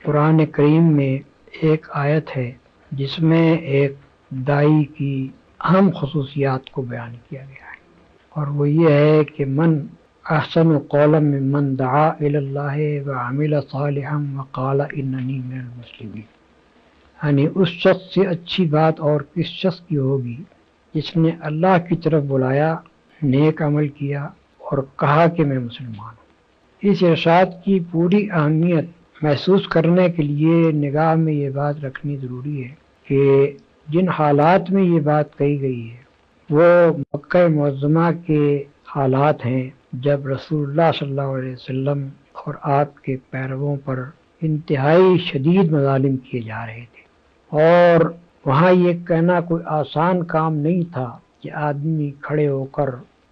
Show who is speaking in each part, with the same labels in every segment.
Speaker 1: قرآن کریم میں ایک آیت ہے جس میں ایک دائی کی اہم خصوصیات کو بیان کیا گیا ہے، اور وہ یہ ہے کہ من احسن قولا ممن دعا الی اللہ وعمل صالحا وقال اننی من المسلمین، یعنی اس شخص سے اچھی بات اور کس شخص کی ہوگی جس نے اللہ کی طرف بلایا، نیک عمل کیا اور کہا کہ میں مسلمان ہوں۔ اس ارشاد کی پوری اہمیت محسوس کرنے کے لیے نگاہ میں یہ بات رکھنی ضروری ہے کہ جن حالات میں یہ بات کہی گئی ہے وہ مکہ معظمہ کے حالات ہیں جب رسول اللہ صلی اللہ علیہ وسلم اور آپ کے پیرووں پر انتہائی شدید مظالم کیے جا رہے تھے، اور وہاں یہ کہنا کوئی آسان کام نہیں تھا کہ آدمی کھڑے ہو کر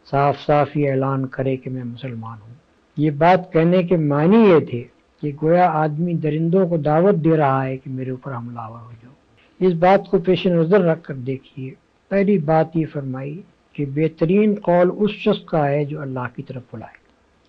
Speaker 1: صاف صاف یہ اعلان کرے کہ میں مسلمان ہوں۔ یہ بات کہنے کے معنی یہ تھے کہ گویا آدمی درندوں کو دعوت دے رہا ہے کہ میرے اوپر حملہ آور ہو جاؤ۔ اس بات کو پیش نظر رکھ کر دیکھیے، پہلی بات یہ فرمائی کہ بہترین قول اس شخص کا ہے جو اللہ کی طرف بلائے۔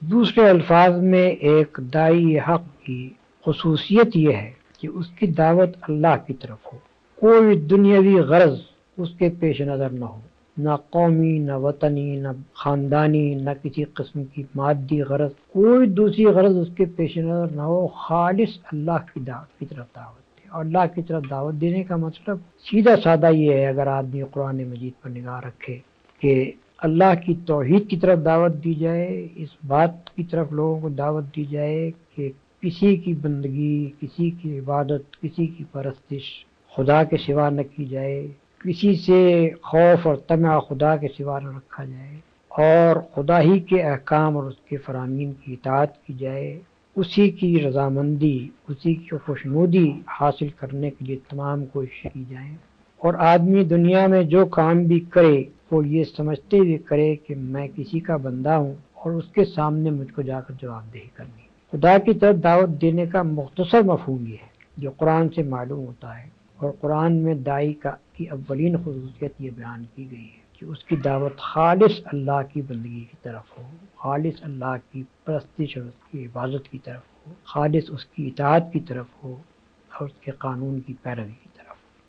Speaker 1: دوسرے الفاظ میں ایک داعی حق کی خصوصیت یہ ہے کہ اس کی دعوت اللہ کی طرف ہو، کوئی دنیاوی غرض اس کے پیش نظر نہ ہو، نہ قومی، نہ وطنی، نہ خاندانی، نہ کسی قسم کی مادی غرض، کوئی دوسری غرض اس کے پیش نظر نہ ہو، خالص اللہ کی طرف دعوت دے۔ اور اللہ کی طرف دعوت دینے کا مطلب سیدھا سادہ یہ ہے، اگر آدمی قرآن مجید پر نگاہ رکھے، کہ اللہ کی توحید کی طرف دعوت دی جائے، اس بات کی طرف لوگوں کو دعوت دی جائے کہ کسی کی بندگی، کسی کی عبادت، کسی کی پرستش خدا کے سوا نہ کی جائے، کسی سے خوف اور طمع خدا کے سوا نہ رکھا جائے، اور خدا ہی کے احکام اور اس کے فرامین کی اطاعت کی جائے، اسی کی رضامندی، اسی کی خوشنودی حاصل کرنے کے لیے تمام کوششیں کی جائیں، اور آدمی دنیا میں جو کام بھی کرے وہ یہ سمجھتے ہوئے کرے کہ میں کسی کا بندہ ہوں اور اس کے سامنے مجھ کو جا کر جواب دہی کرنی۔ خدا کی طرف دعوت دینے کا مختصر مفہوم یہ ہے جو قرآن سے معلوم ہوتا ہے، اور قرآن میں داعی کی اولین خصوصیت یہ بیان کی گئی ہے کہ اس کی دعوت خالص اللہ کی بندگی کی طرف ہو، خالص اللہ کی پرستش اور اس کی عبادت کی طرف ہو، خالص اس کی اطاعت کی طرف ہو اور اس کے قانون کی پیروی۔